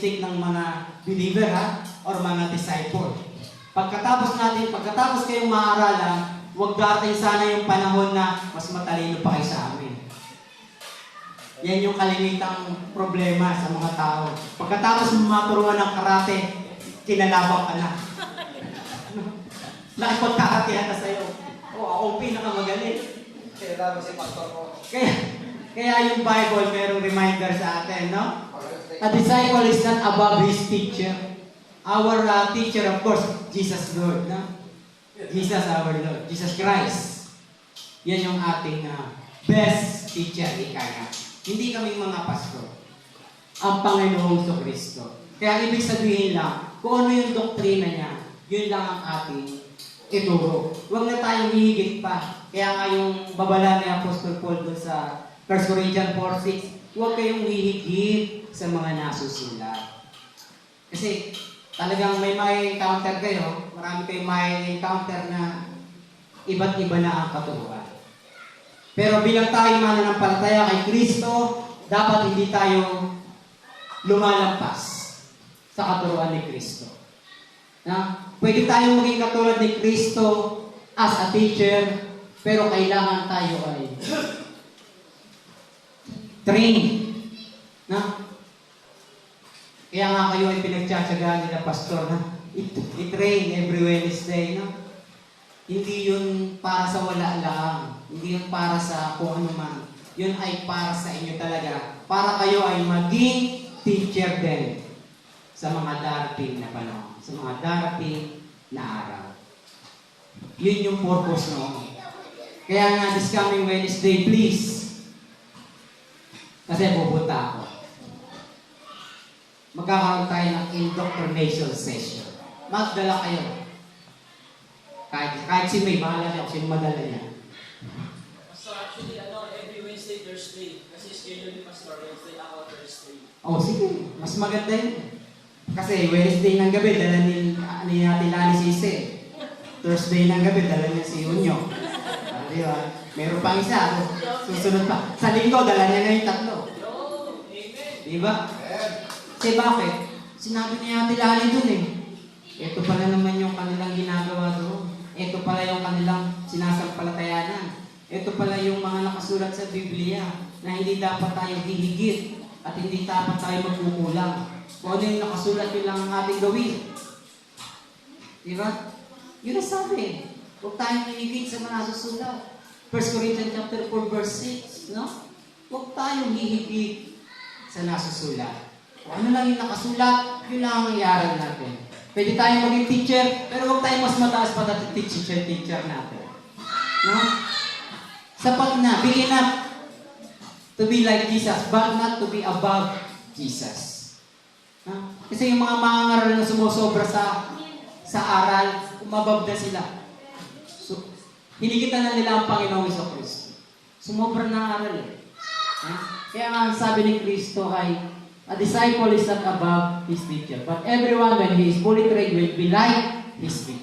karakteristik ng mga believer, or mga disciple. Pagkatapos kayong maaralan, huwag darating sana yung panahon na mas matalino pa kayo sa amin. Yan yung kalimitang problema sa mga tao. Pagkatapos mo maturuan ng karate, kinalabang ka na. Nakipagkakatehan na sa'yo. Ako ang pinakamagaling. Kailangan si pastor ko. Kaya yung Bible, merong reminder sa atin, no? A disciple is not above his teacher. Our teacher, of course, Jesus Lord, no? Jesus our Lord, Jesus Christ. Yan yung ating best teacher, ika nga. Hindi kami mga pastor. Ang Panginoong Kristo. Kaya ibig sabihin lang, kung ano yung doktrina niya, yun lang ang ating ituro. Huwag na tayong hihigit pa. Kaya nga yung babala ni Apostle Paul doon sa 1 Corinthians 4:6, huwag kayong hihigit sa mga nasusulat. Kasi talagang may encounter kayo, marami kayong may encounter na iba't iba na ang katuruan. Pero bilang tayo mananampalataya kay Kristo, dapat hindi tayo lumalampas sa katuruan ni Kristo. Na, pwede tayong maging katulad ni Kristo as a teacher, pero kailangan tayo ay train. Na? Kaya nga kayo ay pinagtsatsagaan nila pastor na i-train every Wednesday. No? Hindi yun para sa wala lang. Hindi yun para sa kung ano man. Yun ay para sa inyo talaga. Para kayo ay maging teacher din sa mga darating na panahon. Sa mga darating na araw. Yun yung purpose noon. Kaya nga this coming Wednesday, please. Kasi pupunta ako. Magkakaroon tayo ng indoctrination session. Magdala kayo. Kahit si May, bahala niya kung sino madala niya. So actually, every Wednesday, Thursday. Kasi schedule ni Pastor Wednesday, ako Thursday. Oh, sige. Mas maganda yun. Kasi Wednesday ng gabi, dala ni Ate Lani Sise. Thursday ng gabi, dala niya si Unyo. Diba? Meron pang isa. Susunod pa. Sa linggo, dala niya na yung tatlo. Amen. Diba? Kasi bakit? Sinabi ni Ate Lani dun eh. Ito pala naman yung kanilang ginagawa doon. Ito pala yung kanilang sinasampalatayanan. Ito pala yung mga nakasulat sa Biblia na hindi dapat tayo hihigit at hindi dapat tayo magkukulang. Kung ano yung nakasulat, yun lang ang ating gawin. Diba? Yun ang sabi. Huwag tayong hihigit sa mga nasusulat. 1 Corinthians chapter 4 verse 6, no? Huwag tayong hihigit sa nasusulat. Kung ano lang yung nakasulat, yun lang ang iaral natin. Pwede tayong maging teacher, pero huwag tayong mas mataas pa natin teacher natin. No? Sapat na, big enough to be like Jesus, but not to be above Jesus. No? Kasi yung mga mangangaral na sumusobra sa aral, umabab na sila. So, hinigitan na nila ang Panginoong Kristo. Sumobra na aral eh. Kaya nga sabi ni Kristo ay, a disciple is not above his teacher, but everyone when he is fully trained will be like his teacher.